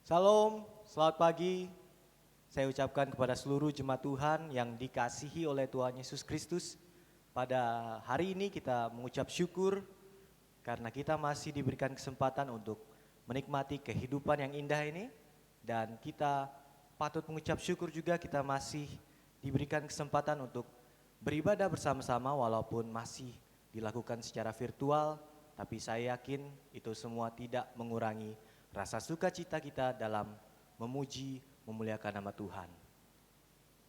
Salam, selamat pagi. Saya ucapkan kepada seluruh jemaat Tuhan yang dikasihi oleh Tuhan Yesus Kristus. Pada hari ini kita mengucap syukur karena kita masih diberikan kesempatan untuk menikmati kehidupan yang indah ini. Dan kita patut mengucap syukur juga kita masih diberikan kesempatan untuk beribadah bersama-sama walaupun masih dilakukan secara virtual. Tapi saya yakin itu semua tidak mengurangi rasa sukacita kita dalam memuji, memuliakan nama Tuhan.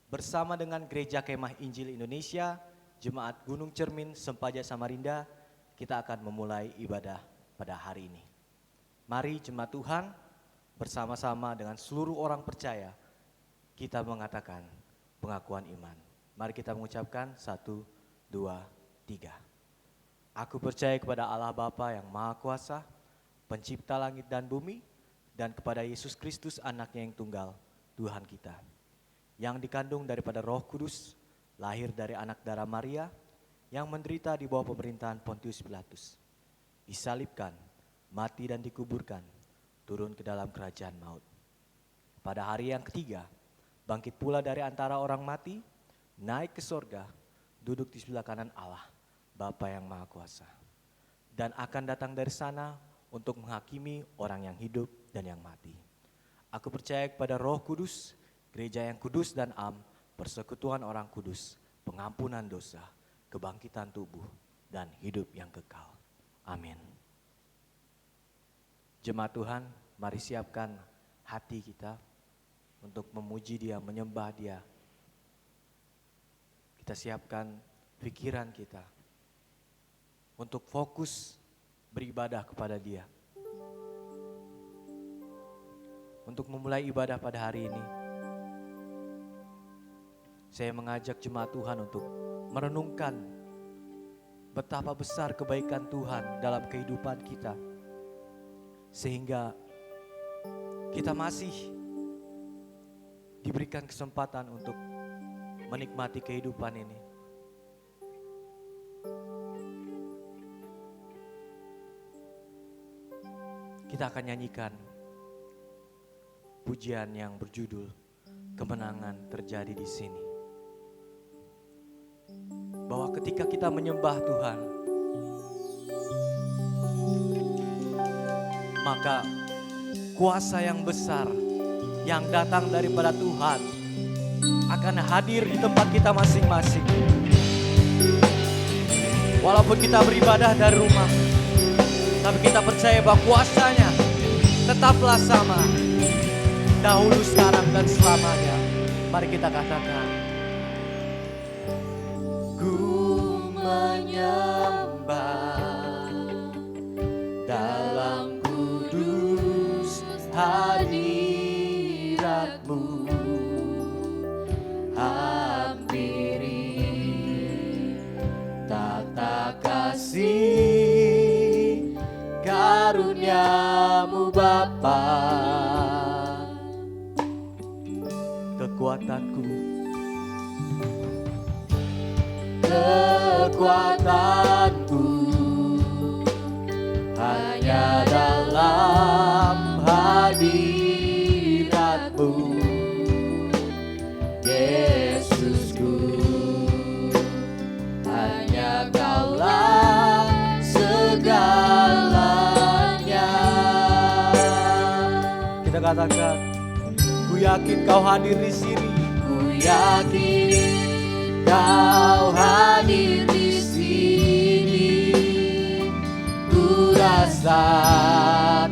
Bersama dengan Gereja Kemah Injil Indonesia, Jemaat Gunung Cermin, Sempaja Samarinda, kita akan memulai ibadah pada hari ini. Mari jemaat Tuhan, bersama-sama dengan seluruh orang percaya, kita mengatakan pengakuan iman. Mari kita mengucapkan 1, 2, 3. Aku percaya kepada Allah Bapa yang Maha Kuasa, Pencipta langit dan bumi, dan kepada Yesus Kristus anaknya yang tunggal, Tuhan kita, yang dikandung daripada Roh Kudus, lahir dari anak darah Maria, yang menderita di bawah pemerintahan Pontius Pilatus, disalibkan, mati dan dikuburkan, turun ke dalam kerajaan maut. Pada hari yang ketiga, bangkit pula dari antara orang mati, naik ke sorga, duduk di sebelah kanan Allah, Bapa yang Maha Kuasa, dan akan datang dari sana untuk menghakimi orang yang hidup dan yang mati. Aku percaya kepada Roh Kudus, gereja yang kudus dan am, persekutuan orang kudus, pengampunan dosa, kebangkitan tubuh, dan hidup yang kekal. Amin. Jemaat Tuhan, mari siapkan hati kita untuk memuji Dia, menyembah Dia. Kita siapkan pikiran kita untuk fokus beribadah kepada Dia. Untuk memulai ibadah pada hari ini, saya mengajak jemaat Tuhan untuk merenungkan betapa besar kebaikan Tuhan dalam kehidupan kita, sehingga kita masih diberikan kesempatan untuk menikmati kehidupan ini. Kita akan nyanyikan pujian yang berjudul Kemenangan Terjadi di Sini. Bahwa ketika kita menyembah Tuhan, maka kuasa yang besar yang datang daripada Tuhan akan hadir di tempat kita masing-masing. Walaupun kita beribadah dari rumah, tapi kita percaya bahwa kuasanya tetaplah sama, dahulu, sekarang, dan selamanya. Mari kita katakan, ku menyembah dalam kudus hadirat-Mu, hampiri tata kasih karunia-Mu Bapa. Kekuatanku hanya dalam hadirat-Mu, Yesusku, hanya Kaulah segalanya. Kita katakan, ku yakin Kau hadir di sini. Ku yakin Kau hadir di sini. Ku rasakan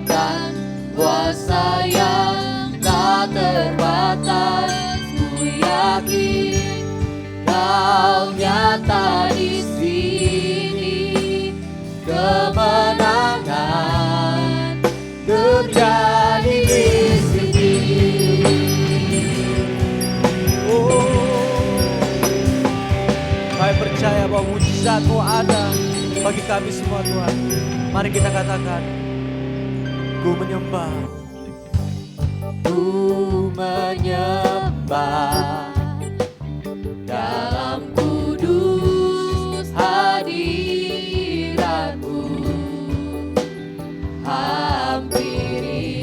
kuasa yang tak terbatas. Ku yakin Kau nyata di sini. Kemenangan terjadi di sini. Kami percaya bahwa mujizat-Mu ada bagi kami semua Tuhan. Mari kita katakan, ku menyembah. Ku menyembah dalam kudus hadirat-Mu, hampiri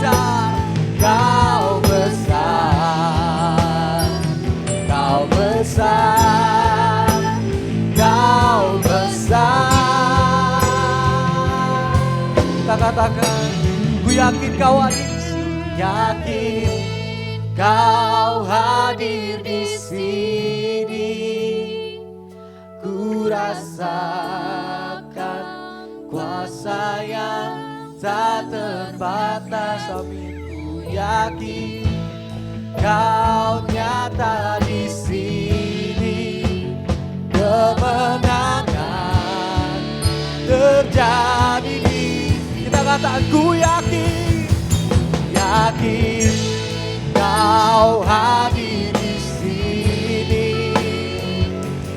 besar, Kau besar, Kau besar, Kau besar. Kita katakan, ku yakin Kau hadir di sini, yakin Kau hadir di sini. Ku rasakan kuasa yang tak terbatas. Amin. Ku yakin Kau nyata di sini. Kemenangan terjadi di. Kita katakan, ku yakin, yakin Kau hadir di sini.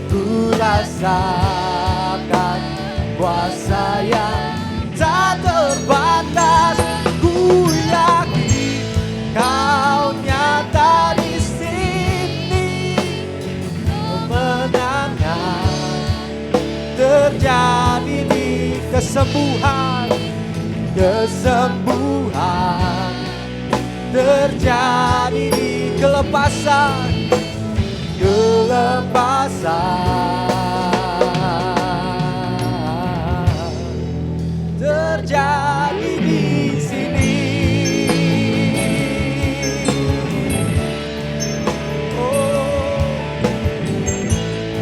Ku rasakan kuasa yang tak terbatas. Ku yakin Kau nyata di sini. Kemenangan terjadi di kesembuhan, kesembuhan terjadi di kelepasan, kelepasan terjadi di sini. Oh,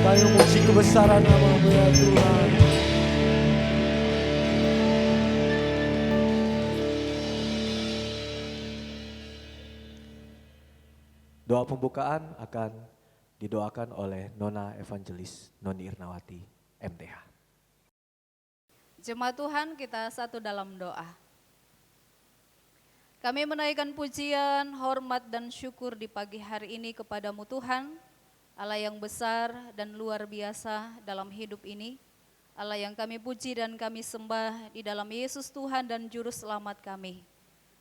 kami memuji kebesaran nama-Mu ya Tuhan. Doa pembukaan akan didoakan oleh Nona Evangelis Noni Irnawati, MTH. Jemaat Tuhan, kita satu dalam doa. Kami menaikkan pujian, hormat dan syukur di pagi hari ini kepada-Mu Tuhan, Allah yang besar dan luar biasa dalam hidup ini, Allah yang kami puji dan kami sembah di dalam Yesus Tuhan dan Juru Selamat kami.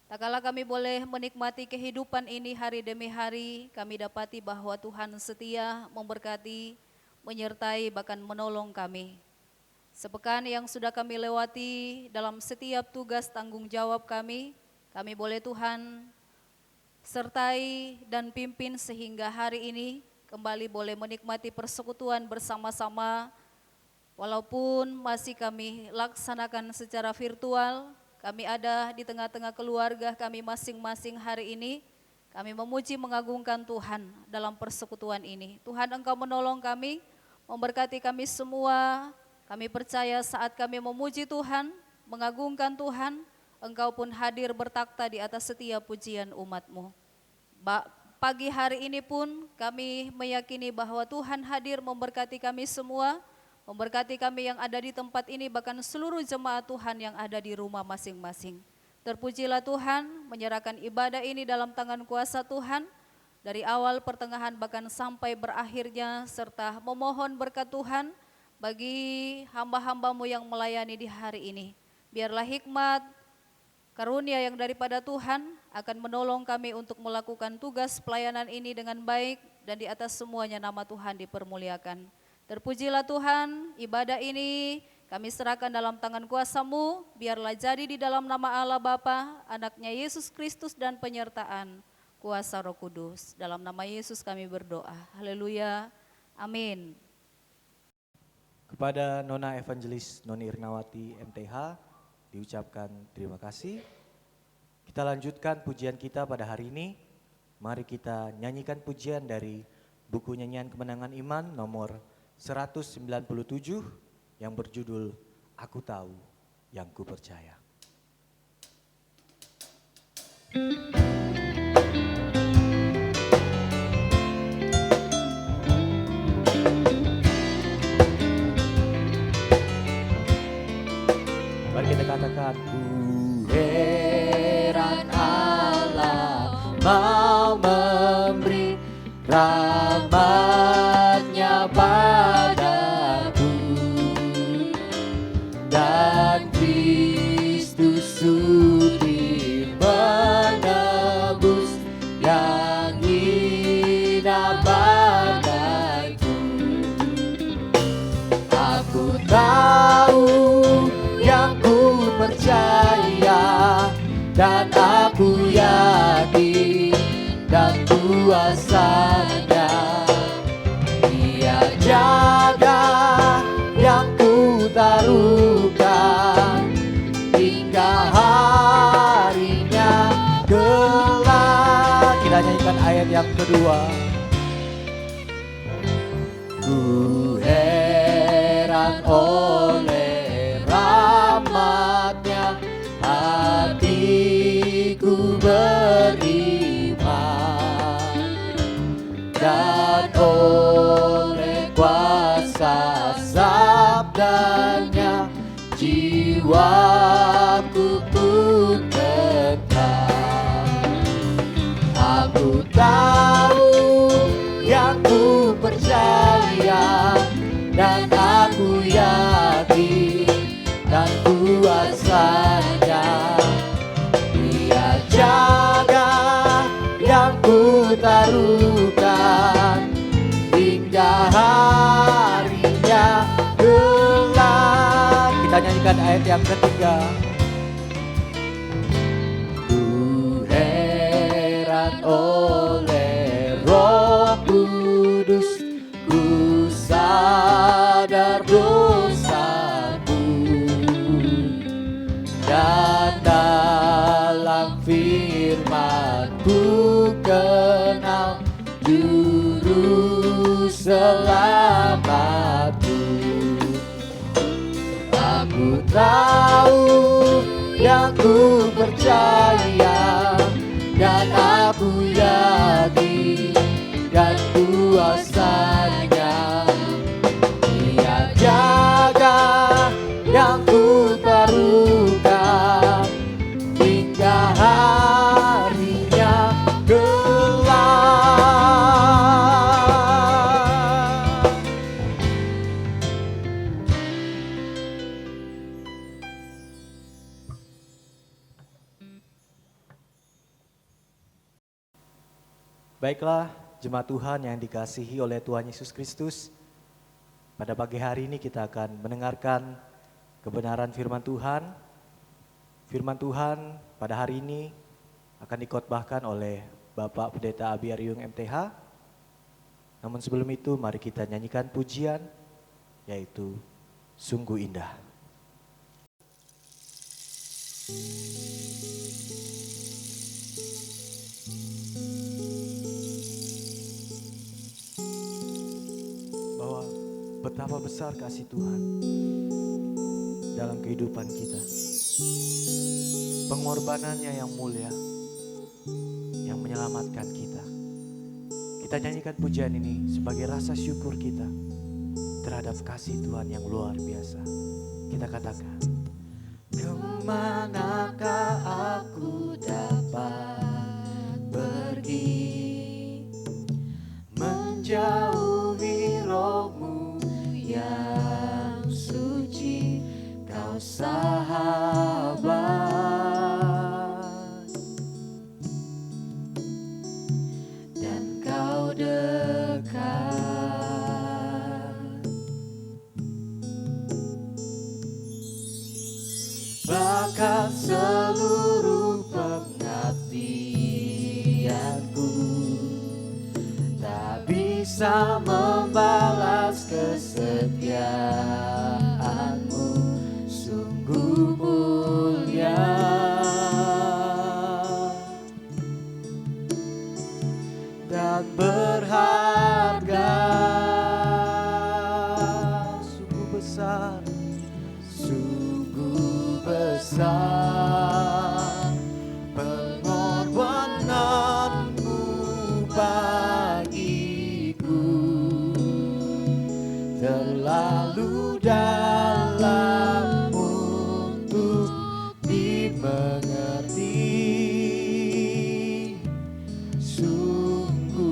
Tak kala kami boleh menikmati kehidupan ini hari demi hari, kami dapati bahwa Tuhan setia, memberkati, menyertai, bahkan menolong kami. Sepekan yang sudah kami lewati dalam setiap tugas tanggung jawab kami boleh Tuhan sertai dan pimpin sehingga hari ini kembali boleh menikmati persekutuan bersama-sama. Walaupun masih kami laksanakan secara virtual, kami ada di tengah-tengah keluarga kami masing-masing hari ini. Kami memuji mengagungkan Tuhan dalam persekutuan ini. Tuhan, Engkau menolong kami, memberkati kami semua. Kami percaya saat kami memuji Tuhan, mengagungkan Tuhan, Engkau pun hadir bertakhta di atas setiap pujian umat-Mu. Pagi hari ini pun kami meyakini bahwa Tuhan hadir memberkati kami semua, memberkati kami yang ada di tempat ini, bahkan seluruh jemaat Tuhan yang ada di rumah masing-masing. Terpujilah Tuhan, menyerahkan ibadah ini dalam tangan kuasa Tuhan, dari awal, pertengahan, bahkan sampai berakhirnya, serta memohon berkat Tuhan bagi hamba-hamba-Mu yang melayani di hari ini. Biarlah hikmat, karunia yang daripada Tuhan akan menolong kami untuk melakukan tugas pelayanan ini dengan baik, dan di atas semuanya nama Tuhan dipermuliakan. Terpujilah Tuhan, ibadah ini kami serahkan dalam tangan kuasa-Mu, biarlah jadi di dalam nama Allah Bapa, anaknya Yesus Kristus dan penyertaan kuasa Roh Kudus. Dalam nama Yesus kami berdoa, haleluya, amin. Kepada Nona Evangelis Noni Irnawati MTH diucapkan terima kasih. Kita lanjutkan pujian kita pada hari ini. Mari kita nyanyikan pujian dari buku nyanyian Kemenangan Iman nomor 197 yang berjudul Aku Tahu Yang Ku Percaya. Mari kita katakan, ku heran Allah mau memberi rahmat-Nya padaku, dan Kristus sudi menebus yang hina bagaiku. Aku tahu yang ku percaya, dan aku taruhkan hingga harinya kelak. Kita nyanyikan ayat yang kedua. Ku heran oleh rahmat-Nya, hatiku beriman, dan oleh kuasa sabdanya jiwaku pun tetap. Aku tahu yang ku percaya, dan aku yakin dan kuasanya. Dia jaga yang ku taruhkan hingga harinya kelak. Kita nyanyikan ayat yang ketiga. Ku heran oleh Roh Kudus, ku sadar dosaku, dan dalam firman-Ku kenal juru selamatku. Aku tahu yang ku percaya, dan aku yakin dan kuasanya. Dia jaga yang ku taruhkan hingga harinya kelak. Baiklah, jemaat Tuhan yang dikasihi oleh Tuhan Yesus Kristus, pada pagi hari ini kita akan mendengarkan kebenaran firman Tuhan. Firman Tuhan pada hari ini akan dikhotbahkan oleh Bapak Pendeta Abi Aryung MTH. Namun sebelum itu mari kita nyanyikan pujian, yaitu Sungguh Indah. Bahwa betapa besar kasih Tuhan dalam kehidupan kita. Pengorbanannya yang mulia, yang menyelamatkan kita. Kita nyanyikan pujian ini sebagai rasa syukur kita terhadap kasih Tuhan yang luar biasa. Kita katakan, kemanakah aku dapat pergi, menjauhi Roh-Mu yang suci, Kau sahabat, dan Kau dekat. Bahkan seluruh pengabdianku tak bisa membalas kesetiaan-Mu, sungguh mulia dan berharga. Sungguh besar, sungguh besar pengorbanan-Mu bagiku, terlalu dalam untuk dimengerti, sungguh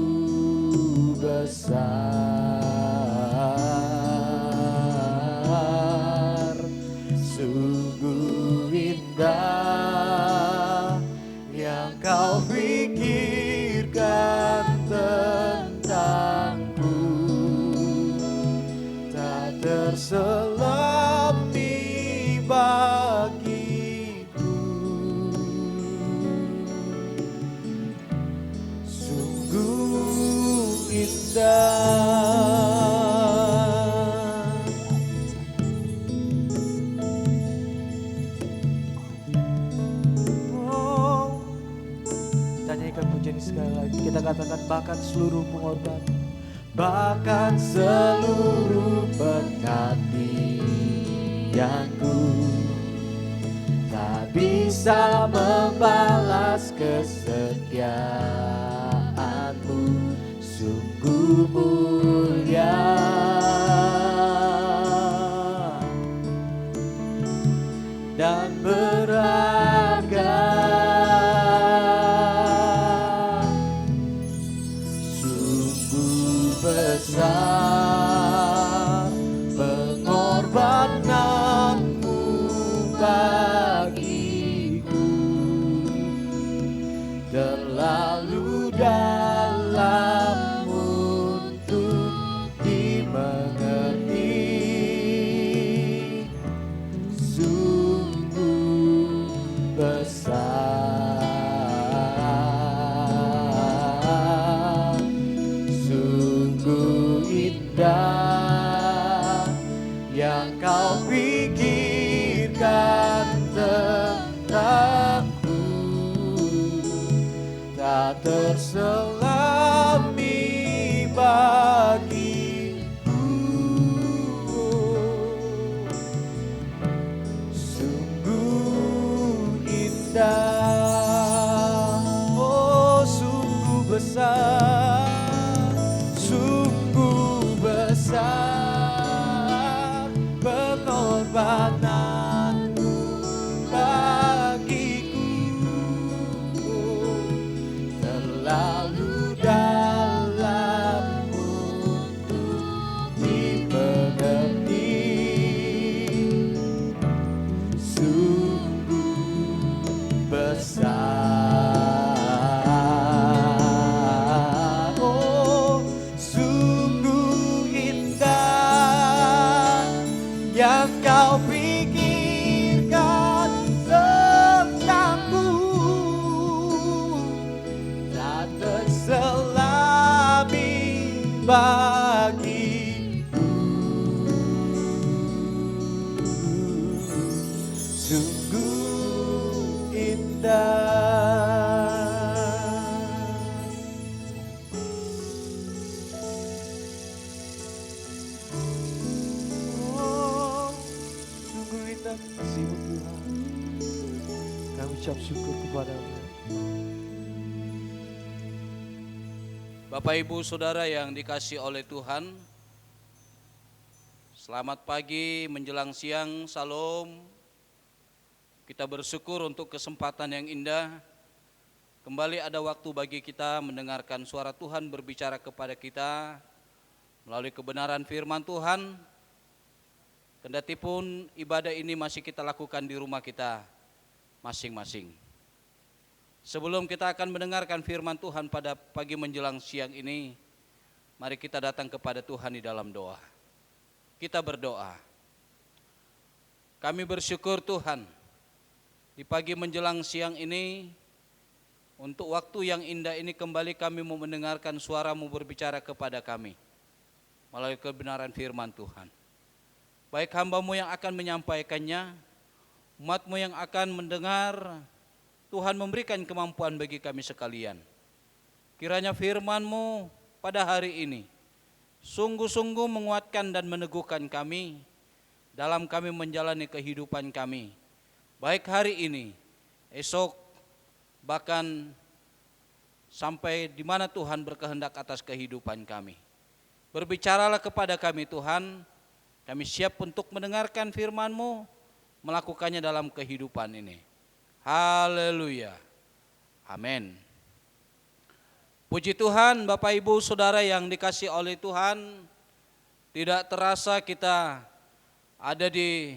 besar, sungguh indah. kita katakan bahkan seluruh pengorbanan, bahkan seluruh pengabdianku tak bisa membalas kesetiaanmu, sungguh mulia dan berharga, sungguh besar pengorbananmu bagiku, terlalu dalam untuk dimengerti, sungguh besar, sungguh indah yang kau pikirkan tentangku, tak terselami bagiku, sungguh indah, oh sungguh besar, sungguh besar pengorbananmu bagiku, terlalu dalam untuk dimengerti, sungguh besar, oh sungguh indah yang kau pikirkan tentangku, tak terselami bagiku, sungguh indah. Oh, sungguh indah kasih-Mu Tuhan. Kami ucap syukur kepada-Mu. Bapak Ibu Saudara yang dikasihi oleh Tuhan, selamat pagi menjelang siang, salam. Kita bersyukur untuk kesempatan yang indah. Kembali ada waktu bagi kita mendengarkan suara Tuhan berbicara kepada kita melalui kebenaran firman Tuhan. Kendatipun ibadah ini masih kita lakukan di rumah kita masing-masing. Sebelum kita akan mendengarkan firman Tuhan pada pagi menjelang siang ini, mari kita datang kepada Tuhan di dalam doa. Kita berdoa. Kami bersyukur Tuhan, di pagi menjelang siang ini, untuk waktu yang indah ini kembali kami mau mendengarkan suara-Mu berbicara kepada kami melalui kebenaran firman Tuhan. Baik hamba-Mu yang akan menyampaikannya, umat-Mu yang akan mendengar, Tuhan memberikan kemampuan bagi kami sekalian. Kiranya firman-Mu pada hari ini sungguh-sungguh menguatkan dan meneguhkan kami dalam kami menjalani kehidupan kami. Baik hari ini, esok, bahkan sampai di mana Tuhan berkehendak atas kehidupan kami. Berbicaralah kepada kami Tuhan, kami siap untuk mendengarkan firman-Mu, melakukannya dalam kehidupan ini. Haleluya. Amin. Puji Tuhan, Bapak Ibu Saudara yang dikasihi oleh Tuhan, tidak terasa kita ada di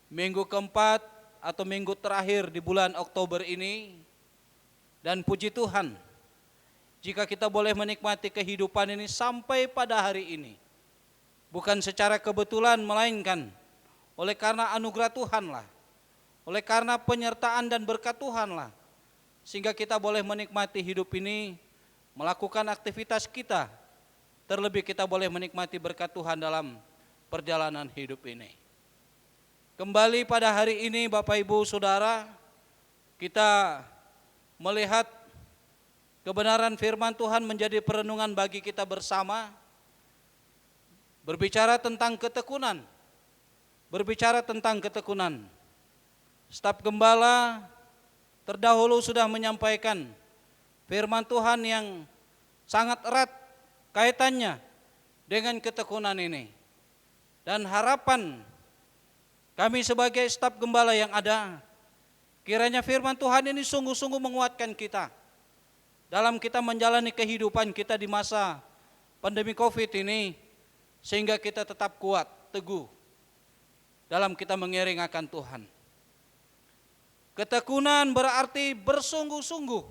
minggu keempat atau minggu terakhir di bulan Oktober ini. Dan puji Tuhan, jika kita boleh menikmati kehidupan ini sampai pada hari ini, bukan secara kebetulan melainkan oleh karena anugerah Tuhanlah, oleh karena penyertaan dan berkat Tuhanlah, sehingga kita boleh menikmati hidup ini, melakukan aktivitas kita, terlebih kita boleh menikmati berkat Tuhan dalam perjalanan hidup ini. Kembali pada hari ini Bapak Ibu Saudara, kita melihat kebenaran firman Tuhan menjadi perenungan bagi kita bersama. Berbicara tentang ketekunan. Berbicara tentang ketekunan. Staf gembala terdahulu sudah menyampaikan firman Tuhan yang sangat erat kaitannya dengan ketekunan ini. Dan harapan kami sebagai staf gembala yang ada, kiranya firman Tuhan ini sungguh-sungguh menguatkan kita dalam kita menjalani kehidupan kita di masa pandemi COVID ini, sehingga kita tetap kuat, teguh dalam kita mengiring akan Tuhan. Ketekunan berarti bersungguh-sungguh.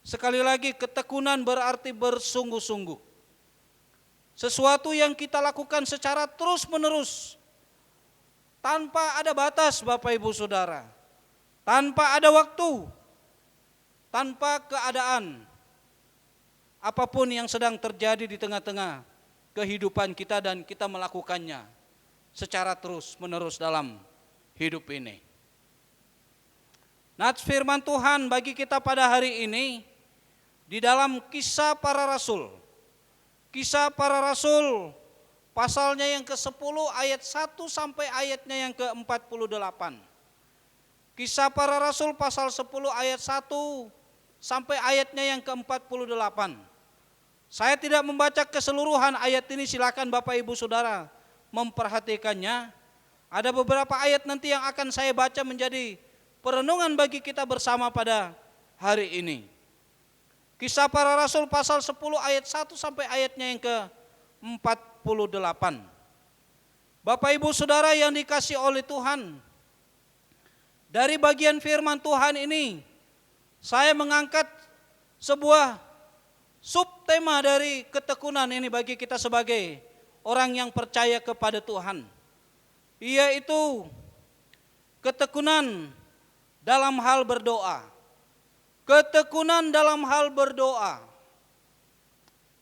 Sekali lagi, ketekunan berarti bersungguh-sungguh. Sesuatu yang kita lakukan secara terus-menerus, tanpa ada batas Bapak Ibu Saudara, tanpa ada waktu, tanpa keadaan, apapun yang sedang terjadi di tengah-tengah kehidupan kita, dan kita melakukannya secara terus-menerus dalam hidup ini. Nats firman Tuhan bagi kita pada hari ini di dalam Kisah Para Rasul. Kisah Para Rasul pasalnya yang ke-10 ayat 1 sampai ayatnya yang ke-48. Kisah Para Rasul pasal 10 ayat 1 sampai ayatnya yang ke-48. Saya tidak membaca keseluruhan ayat ini, silakan Bapak Ibu Saudara memperhatikannya. Ada beberapa ayat nanti yang akan saya baca menjadi perenungan bagi kita bersama pada hari ini. Kisah Para Rasul pasal 10 ayat 1 sampai ayatnya yang ke-48. Bapak Ibu Saudara yang dikasihi oleh Tuhan, dari bagian firman Tuhan ini saya mengangkat sebuah subtema dari ketekunan ini bagi kita sebagai orang yang percaya kepada Tuhan, yaitu ketekunan dalam hal berdoa. Ketekunan dalam hal berdoa.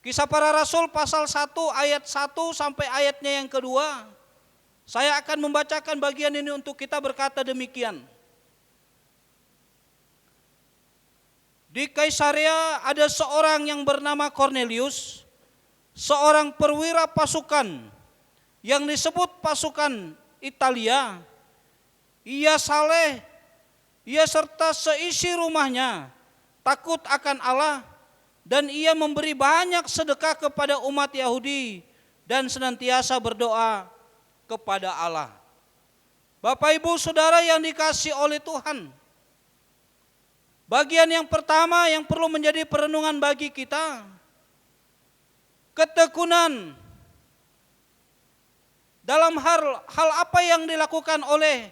Kisah Para Rasul pasal 1 ayat 1 sampai ayatnya yang kedua. Saya akan membacakan bagian ini untuk kita, berkata demikian. Di Kaisarea ada seorang yang bernama Kornelius, seorang perwira pasukan yang disebut pasukan Italia. Ia saleh, ia serta seisi rumahnya takut akan Allah, dan ia memberi banyak sedekah kepada umat Yahudi dan senantiasa berdoa kepada Allah. Bapak Ibu Saudara yang dikasihi oleh Tuhan, bagian yang pertama yang perlu menjadi perenungan bagi kita, ketekunan dalam hal apa yang dilakukan oleh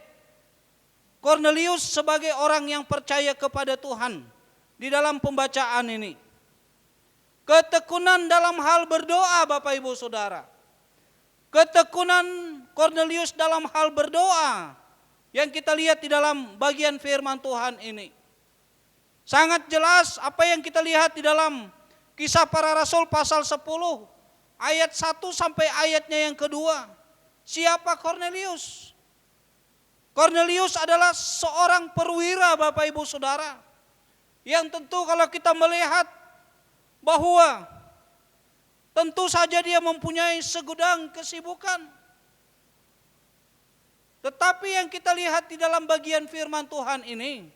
Kornelius sebagai orang yang percaya kepada Tuhan di dalam pembacaan ini. Ketekunan dalam hal berdoa Bapak Ibu Saudara. Ketekunan Kornelius dalam hal berdoa yang kita lihat di dalam bagian firman Tuhan ini. Sangat jelas apa yang kita lihat di dalam Kisah Para Rasul pasal 10 ayat 1 sampai ayatnya yang kedua. Siapa Kornelius? Kornelius adalah seorang perwira Bapak Ibu Saudara, yang tentu kalau kita melihat bahwa tentu saja dia mempunyai segudang kesibukan. Tetapi yang kita lihat di dalam bagian firman Tuhan ini,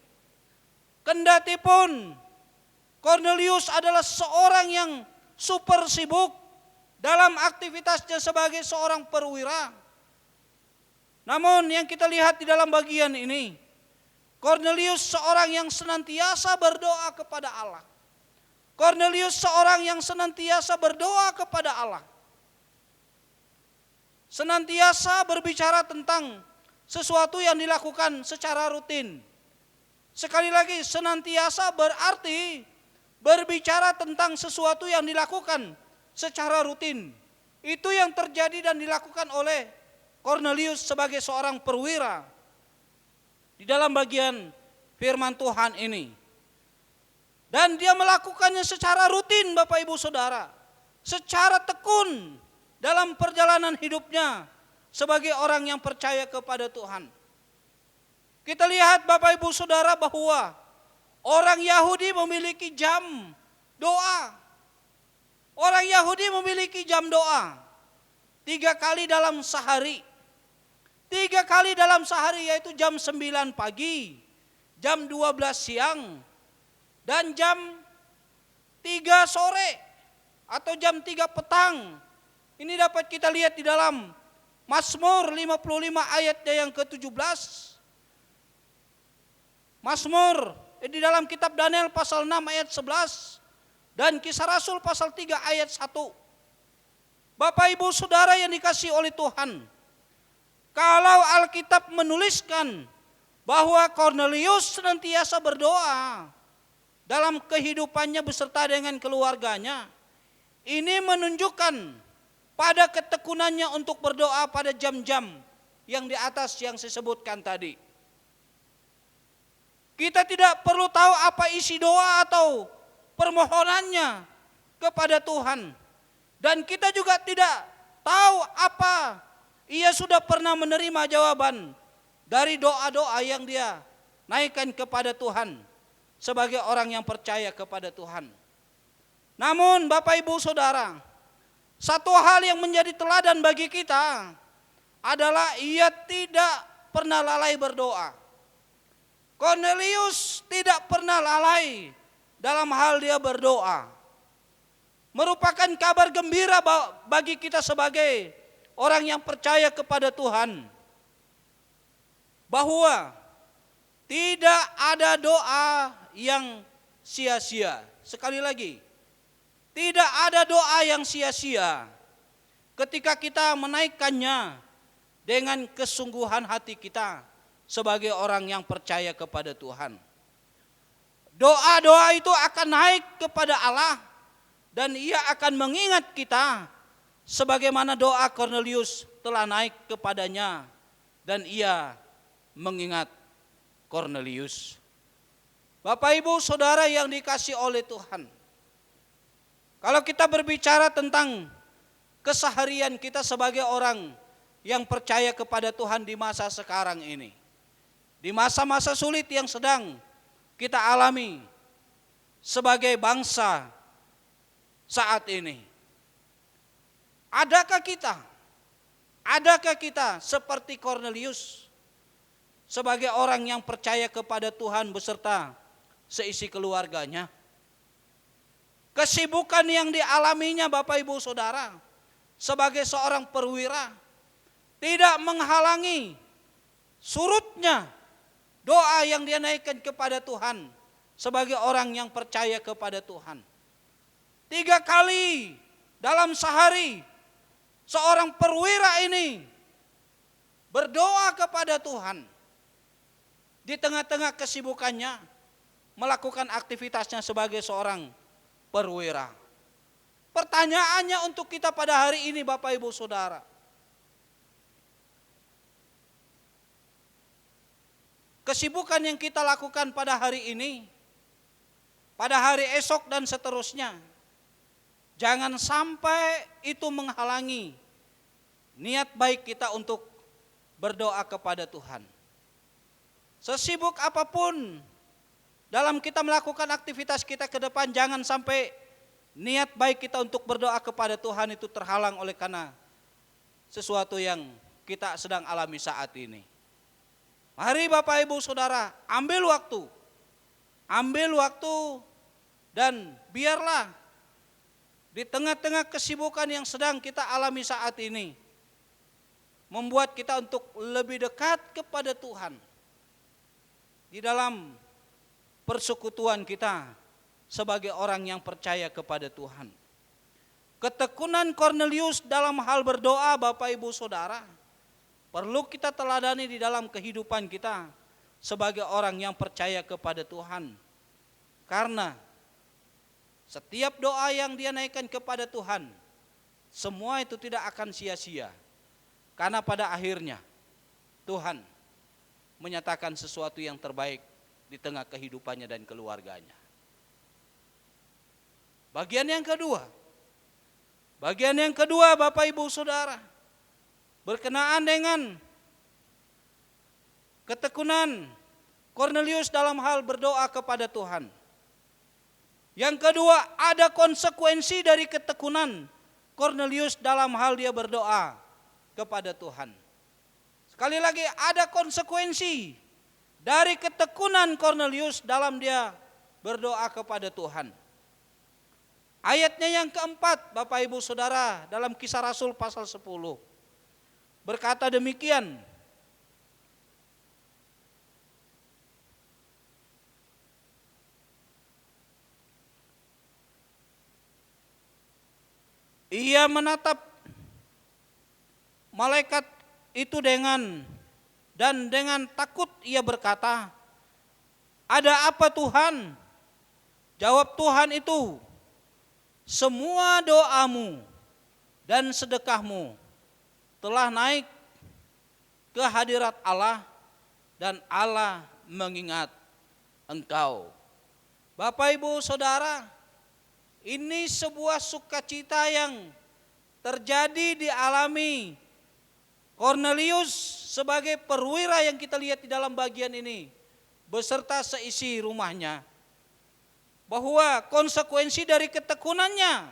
kendati pun Kornelius adalah seorang yang super sibuk dalam aktivitasnya sebagai seorang perwira, namun yang kita lihat di dalam bagian ini, Kornelius seorang yang senantiasa berdoa kepada Allah. Kornelius seorang yang senantiasa berdoa kepada Allah. Senantiasa berbicara tentang sesuatu yang dilakukan secara rutin. Sekali lagi, senantiasa berarti berbicara tentang sesuatu yang dilakukan secara rutin. Itu yang terjadi dan dilakukan oleh Kornelius sebagai seorang perwira di dalam bagian firman Tuhan ini. Dan dia melakukannya secara rutin Bapak Ibu Saudara, secara tekun dalam perjalanan hidupnya sebagai orang yang percaya kepada Tuhan. Kita lihat Bapak Ibu Saudara bahwa Orang Yahudi memiliki jam doa. Orang Yahudi memiliki jam doa 3 kali dalam sehari. 3 kali dalam sehari, yaitu jam 9 pagi, jam 12 siang, dan jam 3 sore atau jam 3 petang. Ini dapat kita lihat di dalam Mazmur 55 ayatnya yang ke-17. Mazmur di dalam kitab Daniel pasal 6 ayat 11 dan Kisah Rasul pasal 3 ayat 1. Bapak Ibu Saudara yang dikasihi oleh Tuhan, kalau Alkitab menuliskan bahwa Kornelius senantiasa berdoa dalam kehidupannya beserta dengan keluarganya, ini menunjukkan pada ketekunannya untuk berdoa pada jam-jam yang di atas yang saya sebutkan tadi. Kita tidak perlu tahu apa isi doa atau permohonannya kepada Tuhan. Dan kita juga tidak tahu apa ia sudah pernah menerima jawaban dari doa-doa yang dia naikkan kepada Tuhan sebagai orang yang percaya kepada Tuhan. Namun Bapak Ibu Saudara, satu hal yang menjadi teladan bagi kita adalah ia tidak pernah lalai berdoa. Kornelius tidak pernah lalai dalam hal dia berdoa. Merupakan kabar gembira bagi kita sebagai orang yang percaya kepada Tuhan, bahwa tidak ada doa yang sia-sia. Sekali lagi, tidak ada doa yang sia-sia ketika kita menaikkannya dengan kesungguhan hati kita sebagai orang yang percaya kepada Tuhan. Doa-doa itu akan naik kepada Allah dan ia akan mengingat kita sebagaimana doa Kornelius telah naik kepadanya dan ia mengingat Kornelius. Bapak Ibu Saudara yang dikasihi oleh Tuhan, kalau kita berbicara tentang keseharian kita sebagai orang yang percaya kepada Tuhan di masa sekarang ini, di masa-masa sulit yang sedang kita alami sebagai bangsa saat ini, adakah kita seperti Kornelius sebagai orang yang percaya kepada Tuhan beserta seisi keluarganya? Kesibukan yang dialaminya Bapak Ibu Saudara sebagai seorang perwira tidak menghalangi surutnya doa yang dia naikkan kepada Tuhan sebagai orang yang percaya kepada Tuhan. 3 kali dalam sehari seorang perwira ini berdoa kepada Tuhan di tengah-tengah kesibukannya melakukan aktivitasnya sebagai seorang perwira. Pertanyaannya untuk kita pada hari ini Bapak Ibu Saudara, kesibukan yang kita lakukan pada hari ini, pada hari esok dan seterusnya, jangan sampai itu menghalangi niat baik kita untuk berdoa kepada Tuhan. Sesibuk apapun dalam kita melakukan aktivitas kita ke depan, jangan sampai niat baik kita untuk berdoa kepada Tuhan itu terhalang oleh karena sesuatu yang kita sedang alami saat ini. Mari Bapak Ibu Saudara, ambil waktu dan biarlah di tengah-tengah kesibukan yang sedang kita alami saat ini membuat kita untuk lebih dekat kepada Tuhan di dalam persekutuan kita sebagai orang yang percaya kepada Tuhan. Ketekunan Kornelius dalam hal berdoa Bapak Ibu Saudara perlu kita teladani di dalam kehidupan kita sebagai orang yang percaya kepada Tuhan. Karena setiap doa yang dia naikkan kepada Tuhan, semua itu tidak akan sia-sia. Karena pada akhirnya Tuhan menyatakan sesuatu yang terbaik di tengah kehidupannya dan keluarganya. Bagian yang kedua Bapak Ibu Saudara, berkenaan dengan ketekunan Kornelius dalam hal berdoa kepada Tuhan. Yang kedua, ada konsekuensi dari ketekunan Kornelius dalam hal dia berdoa kepada Tuhan. Sekali lagi, ada konsekuensi dari ketekunan Kornelius dalam dia berdoa kepada Tuhan. Ayatnya yang keempat, Bapak Ibu Saudara, dalam Kisah Rasul pasal 10. Berkata demikian, ia menatap malaikat itu dengan takut ia berkata, "Ada apa Tuhan?" Jawab Tuhan itu, "Semua doamu dan sedekahmu telah naik ke hadirat Allah dan Allah mengingat engkau." Bapak Ibu Saudara, ini sebuah sukacita yang terjadi dialami Kornelius sebagai perwira yang kita lihat di dalam bagian ini beserta seisi rumahnya. Bahwa konsekuensi dari ketekunannya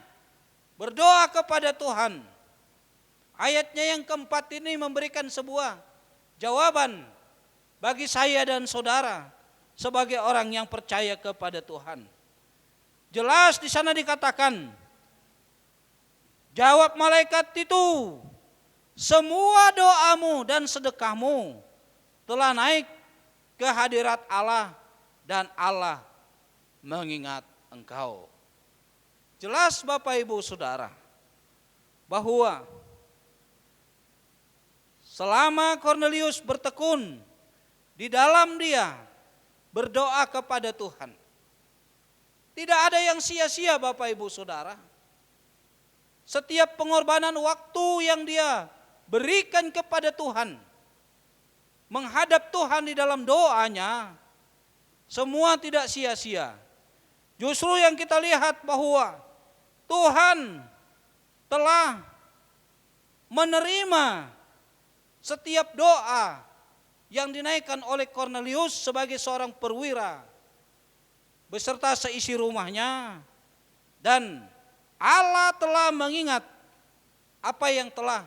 berdoa kepada Tuhan. Ayatnya yang keempat ini memberikan sebuah jawaban bagi saya dan saudara sebagai orang yang percaya kepada Tuhan. Jelas di sana dikatakan, jawab malaikat itu, "Semua doamu dan sedekahmu telah naik ke hadirat Allah dan Allah mengingat engkau." Jelas Bapak Ibu Saudara, bahwa selama Kornelius bertekun di dalam dia berdoa kepada Tuhan, tidak ada yang sia-sia Bapak Ibu Saudara. Setiap pengorbanan waktu yang dia berikan kepada Tuhan, menghadap Tuhan di dalam doanya, semua tidak sia-sia. Justru yang kita lihat bahwa Tuhan telah menerima setiap doa yang dinaikkan oleh Kornelius sebagai seorang perwira beserta seisi rumahnya, dan Allah telah mengingat apa yang telah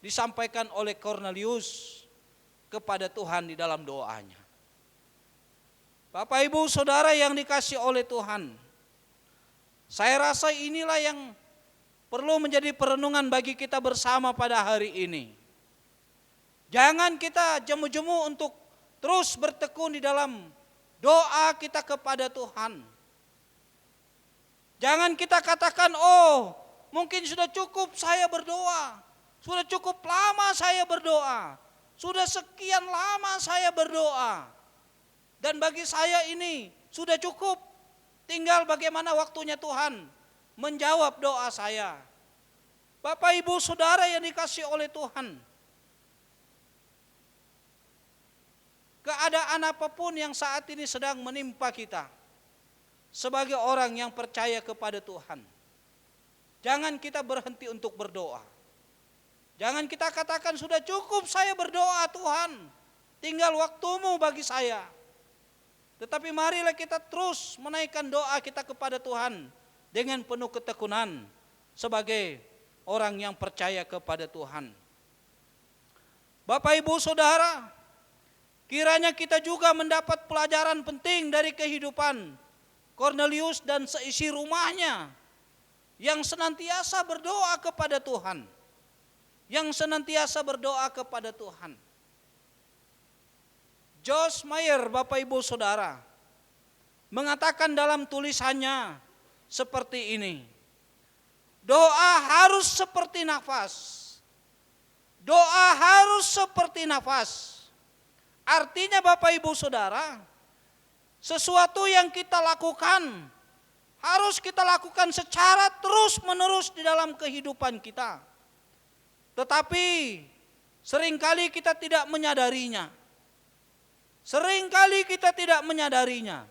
disampaikan oleh Kornelius kepada Tuhan di dalam doanya. Bapak Ibu Saudara yang dikasihi oleh Tuhan, saya rasa inilah yang perlu menjadi perenungan bagi kita bersama pada hari ini. Jangan kita jemu-jemu untuk terus bertekun di dalam doa kita kepada Tuhan. Jangan kita katakan, "Oh, mungkin sudah cukup saya berdoa. Sudah cukup lama saya berdoa. Sudah sekian lama saya berdoa. Dan bagi saya ini sudah cukup. Tinggal bagaimana waktunya Tuhan menjawab doa saya." Bapak Ibu Saudara yang dikasihi oleh Tuhan, keadaan apapun yang saat ini sedang menimpa kita sebagai orang yang percaya kepada Tuhan, jangan kita berhenti untuk berdoa. Jangan kita katakan, "Sudah cukup saya berdoa Tuhan, tinggal waktumu bagi saya." Tetapi marilah kita terus menaikkan doa kita kepada Tuhan dengan penuh ketekunan sebagai orang yang percaya kepada Tuhan. Bapak Ibu Saudara, kiranya kita juga mendapat pelajaran penting dari kehidupan Kornelius dan seisi rumahnya yang senantiasa berdoa kepada Tuhan. Yang senantiasa berdoa kepada Tuhan. Joyce Meyer, Bapak Ibu Saudara, mengatakan dalam tulisannya seperti ini, doa harus seperti nafas. Doa harus seperti nafas. Artinya Bapak Ibu Saudara, sesuatu yang kita lakukan harus kita lakukan secara terus menerus di dalam kehidupan kita. Tetapi seringkali kita tidak menyadarinya. Seringkali kita tidak menyadarinya.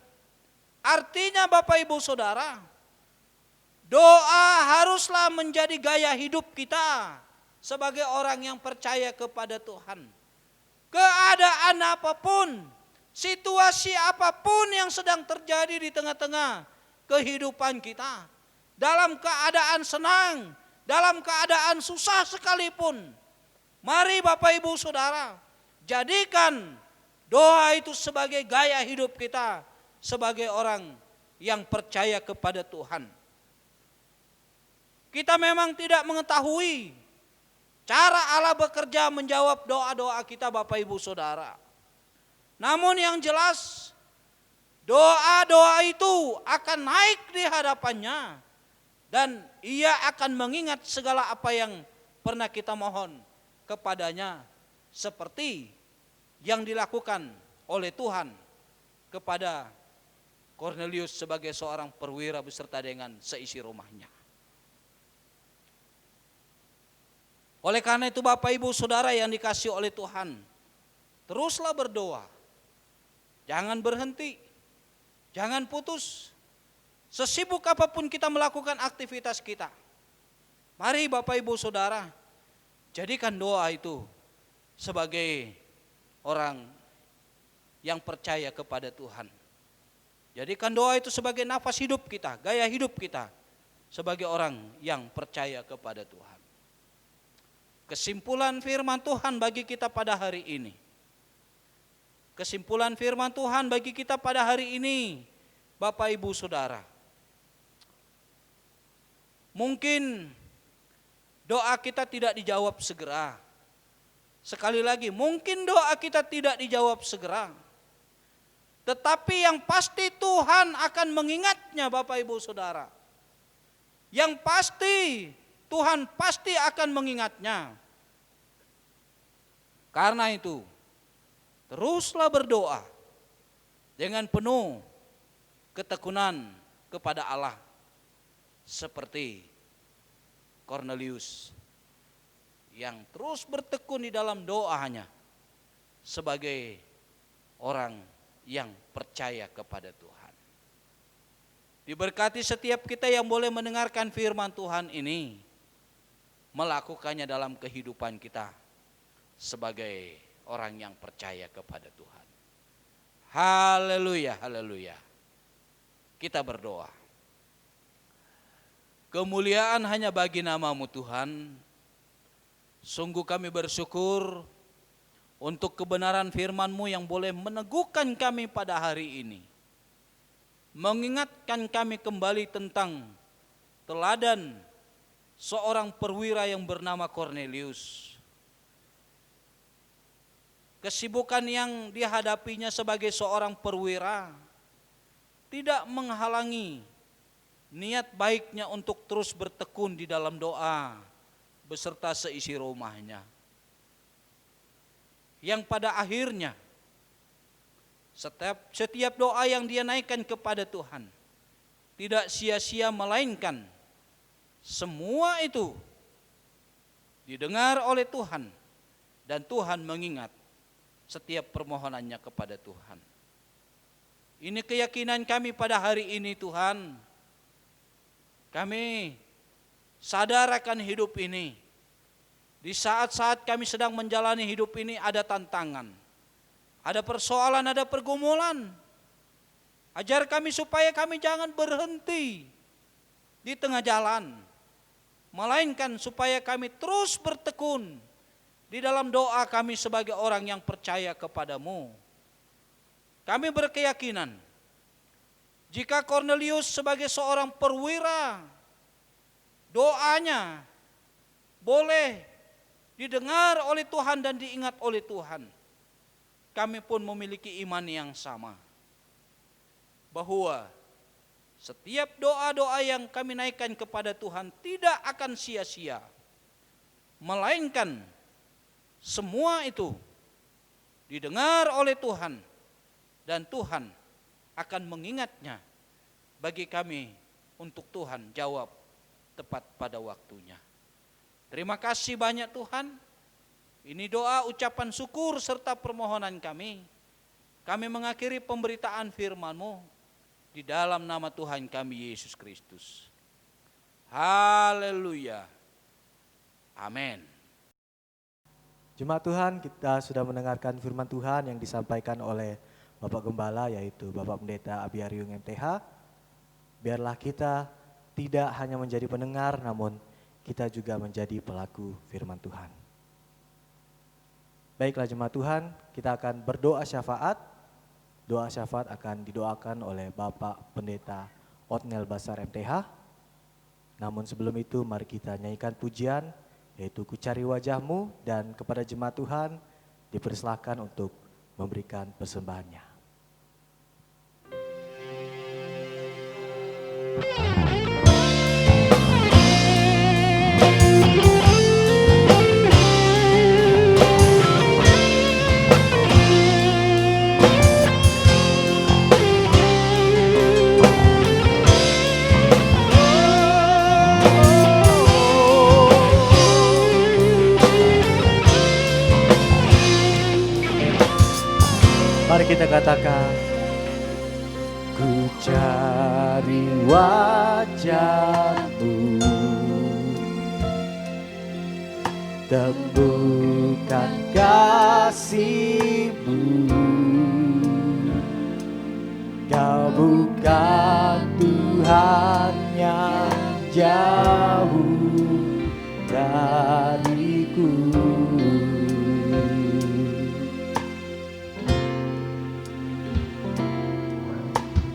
Artinya Bapak Ibu Saudara, doa haruslah menjadi gaya hidup kita sebagai orang yang percaya kepada Tuhan. Keadaan apapun, situasi apapun yang sedang terjadi di tengah-tengah kehidupan kita, dalam keadaan senang, dalam keadaan susah sekalipun, mari Bapak Ibu Saudara, jadikan doa itu sebagai gaya hidup kita sebagai orang yang percaya kepada Tuhan. Kita memang tidak mengetahui cara Allah bekerja menjawab doa-doa kita Bapak Ibu Saudara. Namun yang jelas doa-doa itu akan naik di hadapannya dan ia akan mengingat segala apa yang pernah kita mohon kepadanya, seperti yang dilakukan oleh Tuhan kepada Kornelius sebagai seorang perwira beserta dengan seisi rumahnya. Oleh karena itu Bapak Ibu Saudara yang dikasihi oleh Tuhan, teruslah berdoa. Jangan berhenti, jangan putus. Sesibuk apapun kita melakukan aktivitas kita, mari Bapak Ibu Saudara, jadikan doa itu sebagai orang yang percaya kepada Tuhan. Jadikan doa itu sebagai nafas hidup kita, gaya hidup kita sebagai orang yang percaya kepada Tuhan. Kesimpulan firman Tuhan bagi kita pada hari ini. Kesimpulan firman Tuhan bagi kita pada hari ini, Bapak Ibu Saudara. Mungkin doa kita tidak dijawab segera. Sekali lagi, mungkin doa kita tidak dijawab segera. Tetapi yang pasti Tuhan akan mengingatnya Bapak Ibu Saudara. Yang pasti Tuhan pasti akan mengingatnya. Karena itu, teruslah berdoa dengan penuh ketekunan kepada Allah seperti Kornelius yang terus bertekun di dalam doanya sebagai orang yang percaya kepada Tuhan. Diberkati setiap kita yang boleh mendengarkan firman Tuhan ini, melakukannya dalam kehidupan kita sebagai orang yang percaya kepada Tuhan. Haleluya, haleluya. Kita berdoa. Kemuliaan hanya bagi nama-Mu Tuhan. Sungguh kami bersyukur untuk kebenaran firman-Mu yang boleh meneguhkan kami pada hari ini. Mengingatkan kami kembali tentang teladan seorang perwira yang bernama Kornelius. Kesibukan yang dihadapinya sebagai seorang perwira tidak menghalangi niat baiknya untuk terus bertekun di dalam doa beserta seisi rumahnya. Yang pada akhirnya setiap doa yang dia naikkan kepada Tuhan tidak sia-sia, melainkan semua itu didengar oleh Tuhan dan Tuhan mengingat setiap permohonannya kepada Tuhan. Ini keyakinan kami pada hari ini Tuhan. Kami sadar akan hidup ini. Di saat-saat kami sedang menjalani hidup ini ada tantangan. Ada persoalan, ada pergumulan. Ajar kami supaya kami jangan berhenti di tengah jalan. Melainkan supaya kami terus bertekun di dalam doa kami sebagai orang yang percaya kepadamu. Kami berkeyakinan, jika Kornelius sebagai seorang perwira, doanya boleh didengar oleh Tuhan dan diingat oleh Tuhan. Kami pun memiliki iman yang sama, bahwa setiap doa-doa yang kami naikkan kepada Tuhan tidak akan sia-sia, melainkan semua itu didengar oleh Tuhan dan Tuhan akan mengingatnya bagi kami untuk Tuhan jawab tepat pada waktunya. Terima kasih banyak Tuhan. Ini doa ucapan syukur serta permohonan kami. Kami mengakhiri pemberitaan firman-Mu di dalam nama Tuhan kami Yesus Kristus. Haleluya. Amin. Jemaat Tuhan, kita sudah mendengarkan firman Tuhan yang disampaikan oleh Bapak Gembala yaitu Bapak Pendeta Abiariung MTH. Biarlah kita tidak hanya menjadi pendengar namun kita juga menjadi pelaku firman Tuhan. Baiklah jemaat Tuhan, kita akan berdoa syafaat. Doa syafaat akan didoakan oleh Bapak Pendeta Otniel Basar MTH. Namun sebelum itu mari kita nyanyikan pujian yaitu Ku Cari Wajah-Mu, dan kepada jemaat Tuhan dipersilahkan untuk memberikan persembahannya. Mari kita katakan, ku cari wajah-Mu, temukan kasih-Mu. Kau bukan Tuhan yang jauh dariku.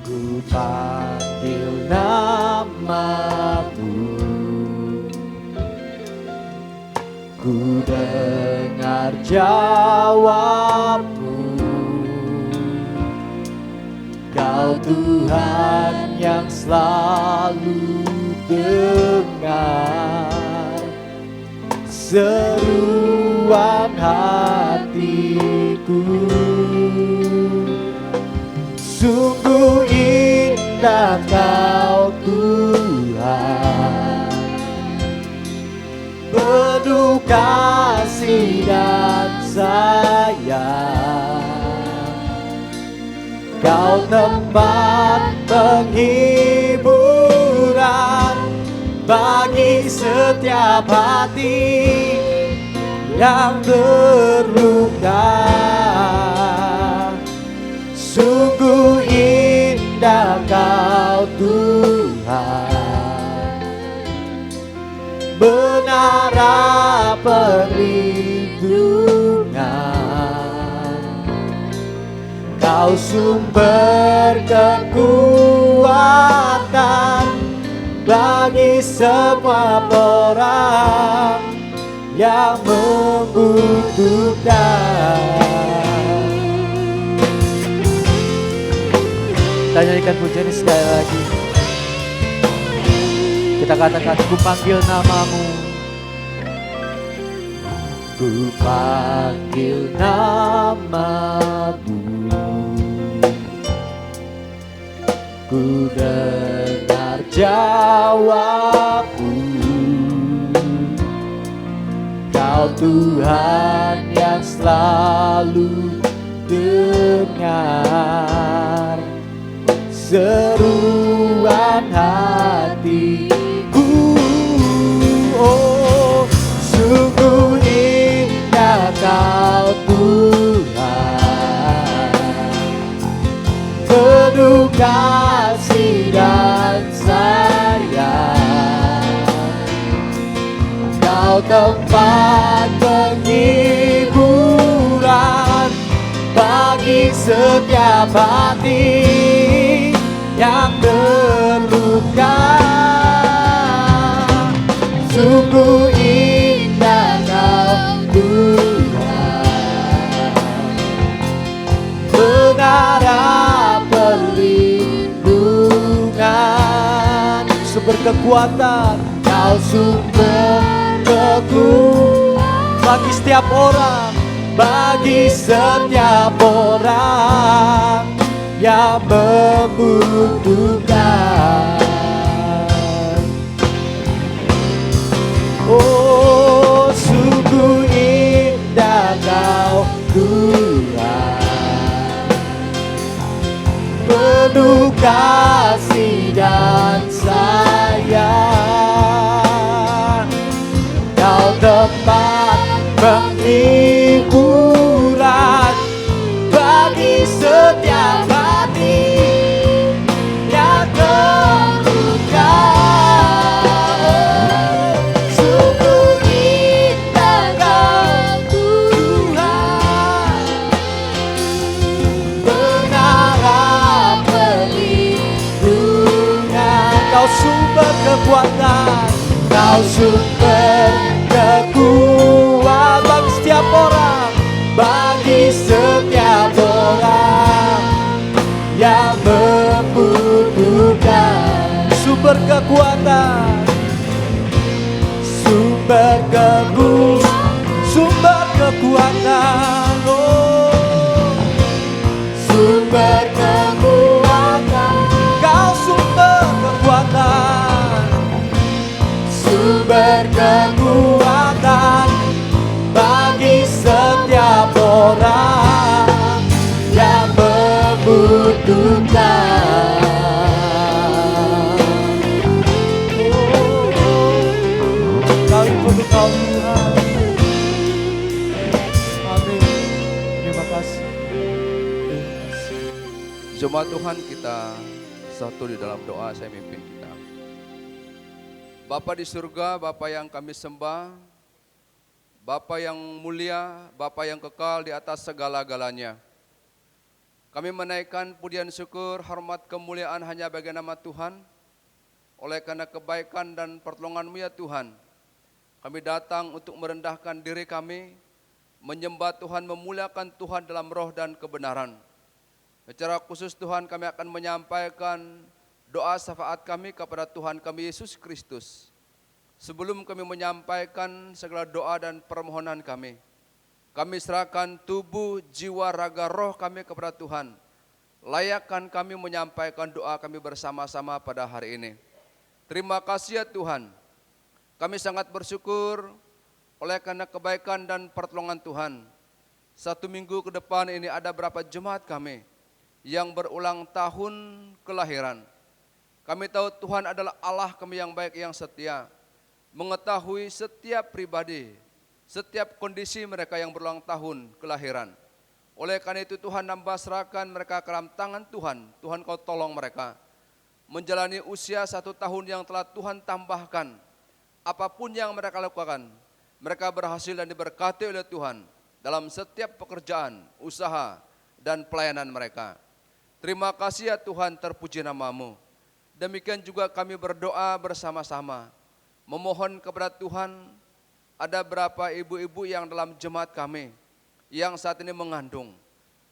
Ku panggil nama-Mu, ku dengar jawab-Mu. Kau Tuhan yang selalu dengar seruan hatiku. Sungguh indah Kau Tuhan, penuh kasih dan sayang. Kau tempat penghiburan bagi setiap hati yang terluka. Sungguh indah Kau Tuhan, menara perlindungan. Kau sumber kekuatan bagi semua orang yang membutuhkan. Kita nyanyikan pujian ini sekali lagi. Kita katakan, ku panggil nama-Mu, ku panggil nama-Mu, ku dengar jawab-Mu. Kau Tuhan yang selalu dengar seruan hatiku. Oh, sungguh indah Kau Tuhan, penuh kasih dan sayang. Kau tempat penghiburan bagi setiap hati yang terluka. Sungguh indah Kau Tuhan, menara perlindungan. Sumber kekuatan, Kau sumber kekuatan bagi setiap orang, bagi setiap orang yang membutuhkan. Oh, sungguh indah Kau Tuhan, penuh kasih dan sayang. Kau tempat penghiburan bagi setiap Kau sumber kekuatan bagi setiap orang, bagi setiap orang yang membutuhkan. Sumber kekuatan, sumber kekuatan, oh, sumber kekuatan. Kau sumber kekuatan, sumber kekuatan bagi setiap orang yang membutuhkan. Kami butuh Kau Tuhan. Amin. Terima kasih. Terima kasih. Jemaat Tuhan, kita satu di dalam doa, saya mimpin kita. Bapa di surga, Bapa yang kami sembah, Bapa yang mulia, Bapa yang kekal di atas segala-galanya. Kami menaikkan pujian syukur, hormat, kemuliaan hanya bagi nama Tuhan. Oleh karena kebaikan dan pertolongan-Mu ya Tuhan, kami datang untuk merendahkan diri kami, menyembah Tuhan, memuliakan Tuhan dalam roh dan kebenaran. Secara khusus Tuhan, kami akan menyampaikan doa syafaat kami kepada Tuhan kami Yesus Kristus. Sebelum kami menyampaikan segala doa dan permohonan kami serahkan tubuh, jiwa, raga, roh kami kepada Tuhan. Layakkan kami menyampaikan doa kami bersama-sama pada hari ini. Terima kasih ya Tuhan. Kami sangat bersyukur oleh karena kebaikan dan pertolongan Tuhan. 1 minggu ke depan ini ada berapa jemaat kami yang berulang tahun kelahiran. Kami tahu Tuhan adalah Allah kami yang baik, yang setia, mengetahui setiap pribadi, setiap kondisi mereka yang berulang tahun kelahiran. Oleh karena itu Tuhan nambah serahkan mereka ke dalam tangan Tuhan. Tuhan Kau tolong mereka menjalani usia 1 tahun yang telah Tuhan tambahkan. Apapun yang mereka lakukan, mereka berhasil dan diberkati oleh Tuhan dalam setiap pekerjaan, usaha, dan pelayanan mereka. Terima kasih ya Tuhan, terpuji nama-Mu. Demikian juga kami berdoa bersama-sama, memohon kepada Tuhan, ada berapa ibu-ibu yang dalam jemaat kami yang saat ini mengandung.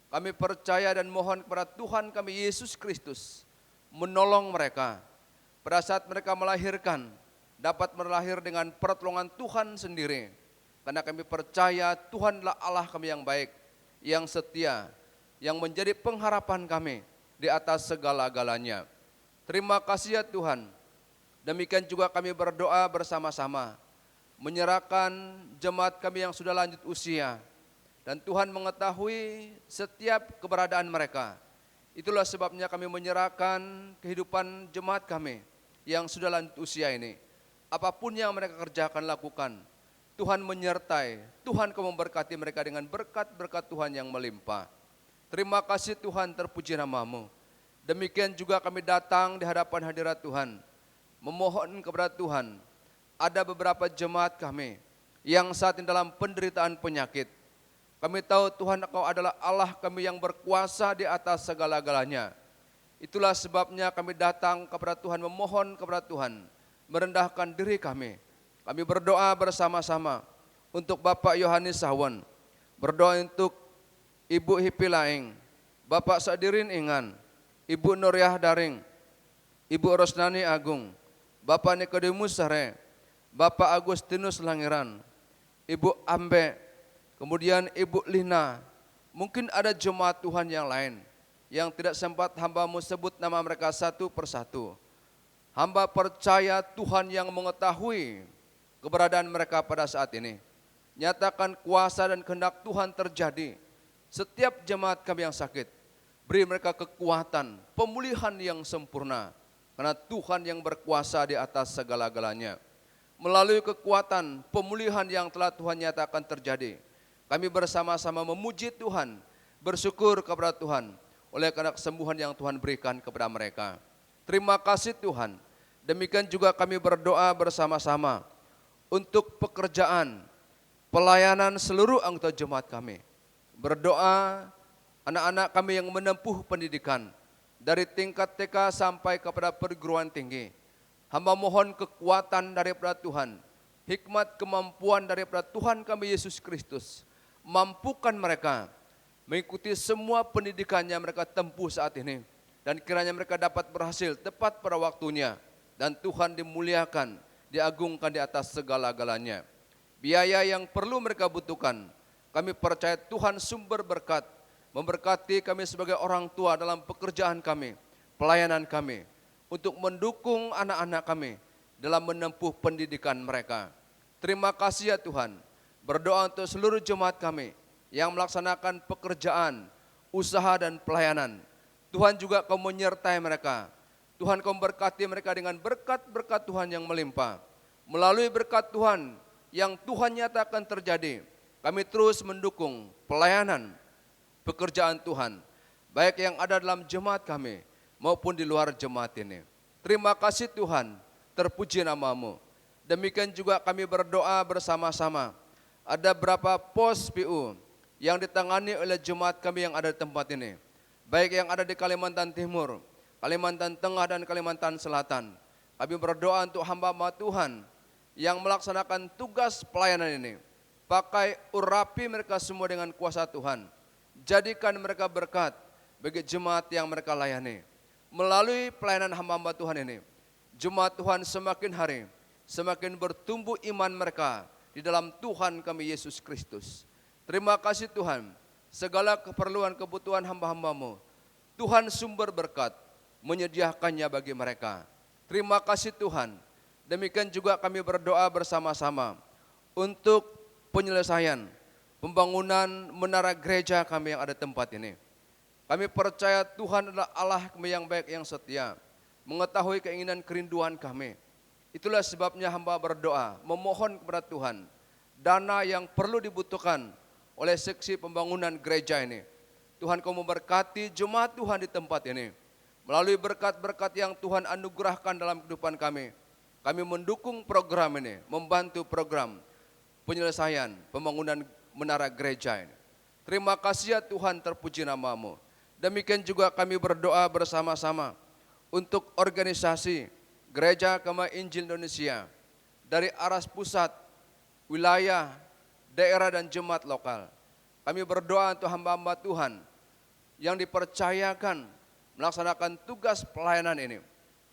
Kami percaya dan mohon kepada Tuhan kami Yesus Kristus menolong mereka. Pada saat mereka melahirkan, dapat melahir dengan pertolongan Tuhan sendiri. Karena kami percaya Tuhan adalah Allah kami yang baik, yang setia, yang menjadi pengharapan kami di atas segala-galanya. Terima kasih ya Tuhan. Demikian juga kami berdoa bersama-sama, menyerahkan jemaat kami yang sudah lanjut usia. Dan Tuhan mengetahui setiap keberadaan mereka. Itulah sebabnya kami menyerahkan kehidupan jemaat kami yang sudah lanjut usia ini. Apapun yang mereka kerjakan, lakukan, Tuhan menyertai, Tuhan Kau memberkati mereka dengan berkat-berkat Tuhan yang melimpah. Terima kasih Tuhan, terpuji nama-Mu. Demikian juga kami datang di hadapan hadirat Tuhan, memohon kepada Tuhan, ada beberapa jemaat kami yang saat ini dalam penderitaan penyakit. Kami tahu Tuhan Kau adalah Allah kami yang berkuasa di atas segala-galanya. Itulah sebabnya kami datang kepada Tuhan, memohon kepada Tuhan, merendahkan diri kami. Kami berdoa bersama-sama untuk Bapak Yohanes Sawan, berdoa untuk Ibu Hipi Laing, Bapak Sadirin Ingan, Ibu Nuriah Daring, Ibu Rosnani Agung, Bapak Nikodemus Sare, Bapak Agustinus Langiran, Ibu Ambe, kemudian Ibu Lina. Mungkin ada jemaat Tuhan yang lain yang tidak sempat hamba-Mu sebut nama mereka satu persatu. Hamba percaya Tuhan yang mengetahui keberadaan mereka pada saat ini. Nyatakan kuasa dan kehendak Tuhan terjadi. Setiap jemaat kami yang sakit, beri mereka kekuatan, pemulihan yang sempurna. Karena Tuhan yang berkuasa di atas segala-galanya. Melalui kekuatan, pemulihan yang telah Tuhan nyatakan terjadi, kami bersama-sama memuji Tuhan, bersyukur kepada Tuhan oleh karena kesembuhan yang Tuhan berikan kepada mereka. Terima kasih Tuhan. Demikian juga kami berdoa bersama-sama untuk pekerjaan, pelayanan seluruh anggota jemaat kami. Berdoa anak-anak kami yang menempuh pendidikan dari tingkat TK sampai kepada perguruan tinggi. Hamba mohon kekuatan daripada Tuhan, hikmat kemampuan daripada Tuhan kami Yesus Kristus. Mampukan mereka mengikuti semua pendidikan yang mereka tempuh saat ini. Dan kiranya mereka dapat berhasil tepat pada waktunya. Dan Tuhan dimuliakan, diagungkan di atas segala-galanya. Biaya yang perlu mereka butuhkan, kami percaya Tuhan sumber berkat, memberkati kami sebagai orang tua dalam pekerjaan kami, pelayanan kami, untuk mendukung anak-anak kami dalam menempuh pendidikan mereka. Terima kasih ya Tuhan, berdoa untuk seluruh jemaat kami yang melaksanakan pekerjaan, usaha dan pelayanan. Tuhan juga Kau menyertai mereka. Tuhan Kau memberkati mereka dengan berkat-berkat Tuhan yang melimpah. Melalui berkat Tuhan yang Tuhan nyatakan terjadi, kami terus mendukung pelayanan, pekerjaan Tuhan, baik yang ada dalam jemaat kami maupun di luar jemaat ini. Terima kasih Tuhan, terpuji nama-Mu. Demikian juga kami berdoa bersama-sama. Ada berapa pos PU yang ditangani oleh jemaat kami yang ada di tempat ini, baik yang ada di Kalimantan Timur, Kalimantan Tengah dan Kalimantan Selatan. Kami berdoa untuk hamba-hamba Tuhan yang melaksanakan tugas pelayanan ini. Pakai urapi mereka semua dengan kuasa Tuhan. Jadikan mereka berkat bagi jemaat yang mereka layani. Melalui pelayanan hamba-hamba Tuhan ini, jemaat Tuhan semakin hari semakin bertumbuh iman mereka di dalam Tuhan kami Yesus Kristus. Terima kasih Tuhan, segala keperluan kebutuhan hamba-hamba-Mu, Tuhan sumber berkat menyediakannya bagi mereka. Terima kasih Tuhan. Demikian juga kami berdoa bersama-sama untuk penyelesaian pembangunan menara gereja kami yang ada di tempat ini. Kami percaya Tuhan adalah Allah kami yang baik, yang setia, mengetahui keinginan kerinduan kami. Itulah sebabnya hamba berdoa, memohon kepada Tuhan, dana yang perlu dibutuhkan oleh seksi pembangunan gereja ini. Tuhan Kau memberkati jemaat Tuhan di tempat ini. Melalui berkat-berkat yang Tuhan anugerahkan dalam kehidupan kami, kami mendukung program ini, membantu program penyelesaian pembangunan menara gereja ini. Terima kasih ya Tuhan, terpuji nama-Mu. Demikian juga kami berdoa bersama-sama untuk organisasi Gereja Kemah Injil Indonesia dari aras pusat, wilayah, daerah dan jemaat lokal. Kami berdoa untuk hamba-hamba Tuhan yang dipercayakan melaksanakan tugas pelayanan ini.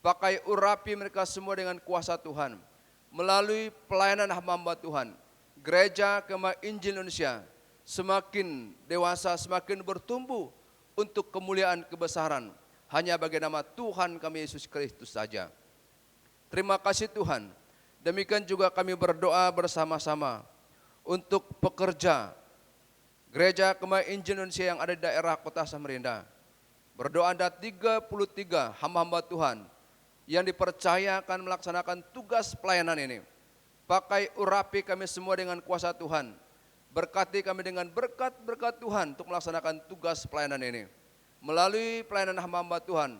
Pakai urapi mereka semua dengan kuasa Tuhan. Melalui pelayanan hamba-hamba Tuhan, Gereja Kemah Injil Indonesia semakin dewasa, semakin bertumbuh untuk kemuliaan kebesaran hanya bagi nama Tuhan kami Yesus Kristus saja. Terima kasih Tuhan. Demikian juga kami berdoa bersama-sama untuk pekerja Gereja Kemah Injil Indonesia yang ada di daerah Kota Samarinda. Berdoa ada 33 hamba-hamba Tuhan yang dipercayakan melaksanakan tugas pelayanan ini. Pakai urapi kami semua dengan kuasa Tuhan. Berkati kami dengan berkat-berkat Tuhan untuk melaksanakan tugas pelayanan ini. Melalui pelayanan hamba-hamba Tuhan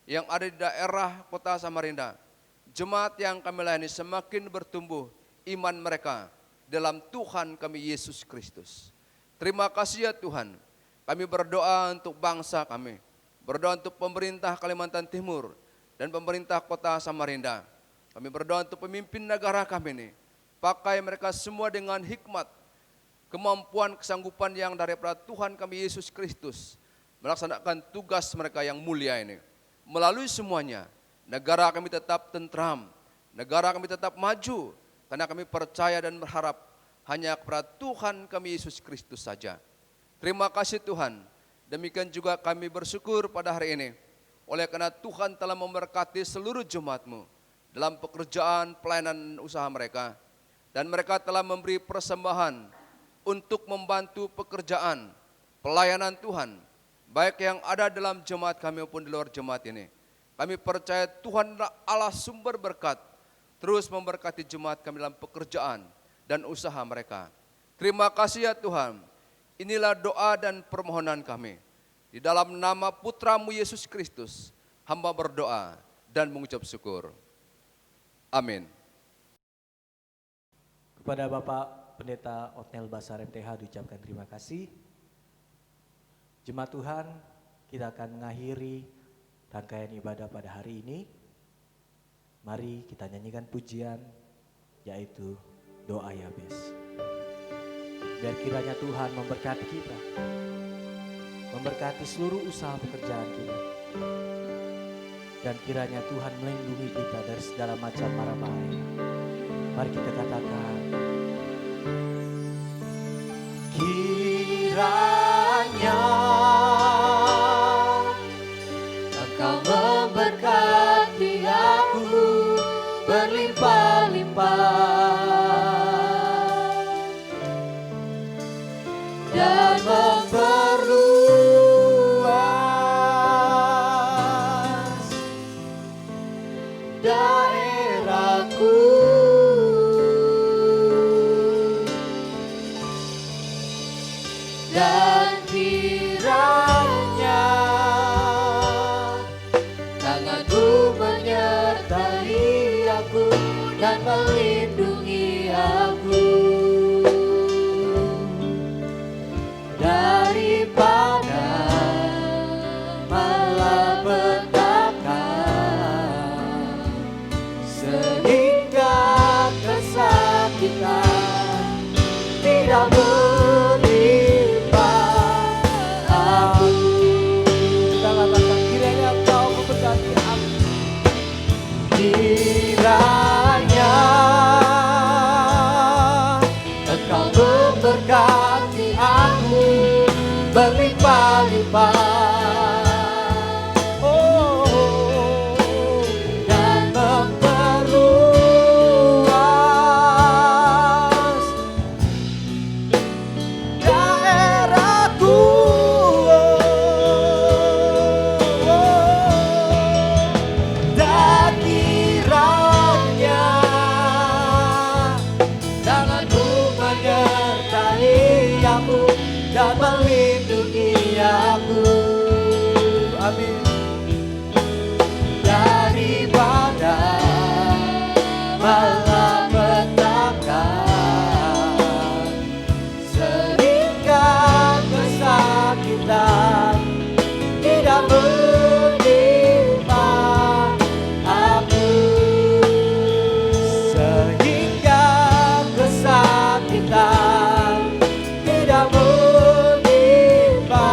yang ada di daerah Kota Samarinda, jemaat yang kami layani semakin bertumbuh iman mereka dalam Tuhan kami Yesus Kristus. Terima kasih ya Tuhan. Kami berdoa untuk bangsa kami, berdoa untuk pemerintah Kalimantan Timur dan pemerintah Kota Samarinda. Kami berdoa untuk pemimpin negara kami ini. Pakai mereka semua dengan hikmat, kemampuan, kesanggupan yang daripada Tuhan kami Yesus Kristus melaksanakan tugas mereka yang mulia ini. Melalui semuanya, negara kami tetap tentram, negara kami tetap maju, karena kami percaya dan berharap hanya kepada Tuhan kami Yesus Kristus saja. Terima kasih Tuhan. Demikian juga kami bersyukur pada hari ini, oleh karena Tuhan telah memberkati seluruh jemaat-Mu dalam pekerjaan pelayanan usaha mereka, dan mereka telah memberi persembahan untuk membantu pekerjaan pelayanan Tuhan, baik yang ada dalam jemaat kami maupun di luar jemaat ini. Kami percaya Tuhan adalah Allah sumber berkat, terus memberkati jemaat kami dalam pekerjaan dan usaha mereka. Terima kasih ya Tuhan. Inilah doa dan permohonan kami. Di dalam nama Putra-Mu Yesus Kristus, hamba berdoa dan mengucap syukur. Amin. Kepada Bapak Pendeta Otniel Basar MTH diucapkan terima kasih. Jemaat Tuhan, kita akan mengakhiri rangkaian ibadah pada hari ini. Mari kita nyanyikan pujian, yaitu doa Yabes. Biar kiranya Tuhan memberkati kita, memberkati seluruh usaha pekerjaan kita, dan kiranya Tuhan melindungi kita dari segala macam mara bahaya. Mari kita katakan, kiranya Engkau memberkati aku berlimpah-limpah dan memperluas daerahku, dan kiranya tanganmu menyertai aku dan melindungi aku daripada malapetaka, sehingga kesakitan tidak menimpa aku. Kita katakan, kiranya Kau memberkati aku, kiranya Engkau memberkati aku berlimpah-limpah, dan memperluas daerahku, dan kiranya tanganmu menyertai aku dan melindungi aku. Amin. Daripada malapetaka, sehingga kesakitan tidak menimpa aku, sehingga kesakitan tidak menimpa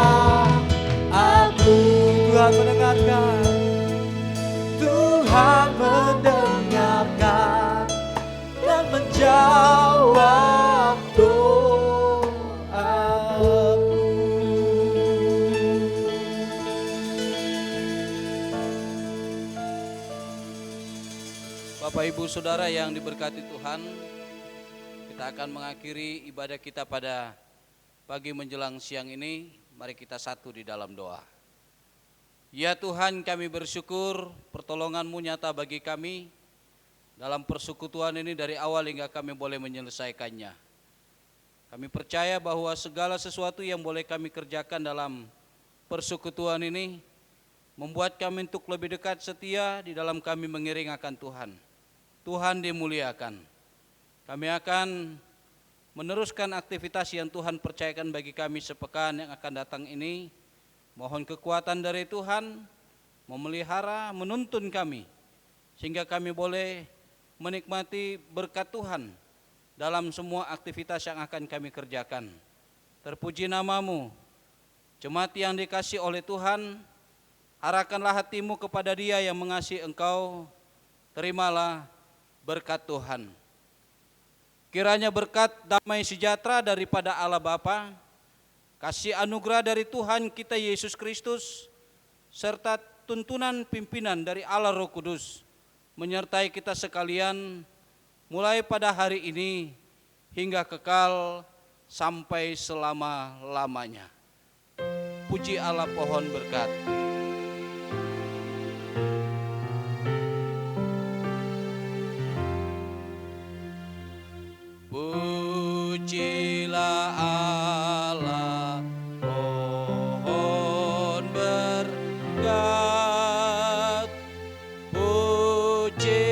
aku. Tuhan mendengarkan, Tuhan mendengarkan dan menjawab doaku. Bapak Ibu Saudara yang diberkati Tuhan, kita akan mengakhiri ibadah kita pada pagi menjelang siang ini. Mari kita satu di dalam doa. Ya Tuhan, kami bersyukur pertolongan-Mu nyata bagi kami dalam persekutuan ini dari awal hingga kami boleh menyelesaikannya. Kami percaya bahwa segala sesuatu yang boleh kami kerjakan dalam persekutuan ini membuat kami untuk lebih dekat setia di dalam kami mengiring akan Tuhan. Tuhan dimuliakan. Kami akan meneruskan aktivitas yang Tuhan percayakan bagi kami sepekan yang akan datang ini. Mohon kekuatan dari Tuhan memelihara, menuntun kami, sehingga kami boleh menikmati berkat Tuhan dalam semua aktivitas yang akan kami kerjakan. Terpuji nama-Mu, jemaat yang dikasih oleh Tuhan, arahkanlah hatimu kepada Dia yang mengasihi engkau, terimalah berkat Tuhan. Kiranya berkat damai sejahtera daripada Allah Bapa, kasih anugerah dari Tuhan kita Yesus Kristus, serta tuntunan pimpinan dari Allah Roh Kudus menyertai kita sekalian mulai pada hari ini hingga kekal sampai selama-lamanya. Puji Allah, pohon berkat. Pujilah Allah, pohon berkat. Puji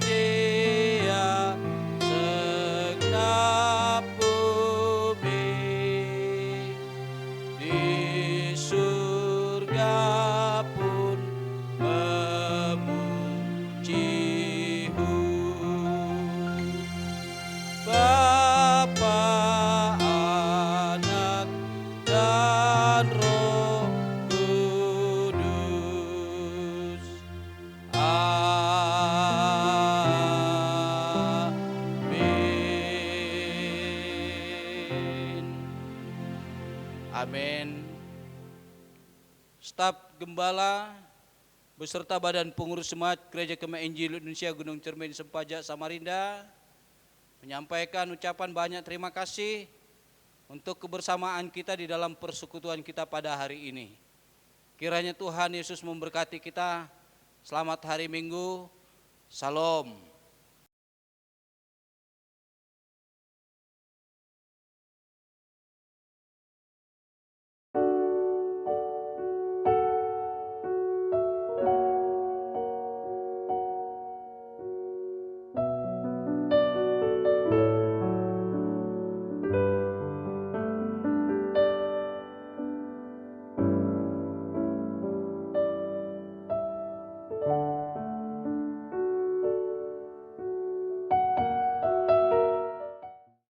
Dia segenap bumi, di surga staf gembala, beserta Badan Pengurus Jemaat Gereja Kemah Injil Indonesia Gunung Cermin Sempaja Samarinda, menyampaikan ucapan banyak terima kasih untuk kebersamaan kita di dalam persekutuan kita pada hari ini. Kiranya Tuhan Yesus memberkati kita. Selamat hari Minggu. Salam.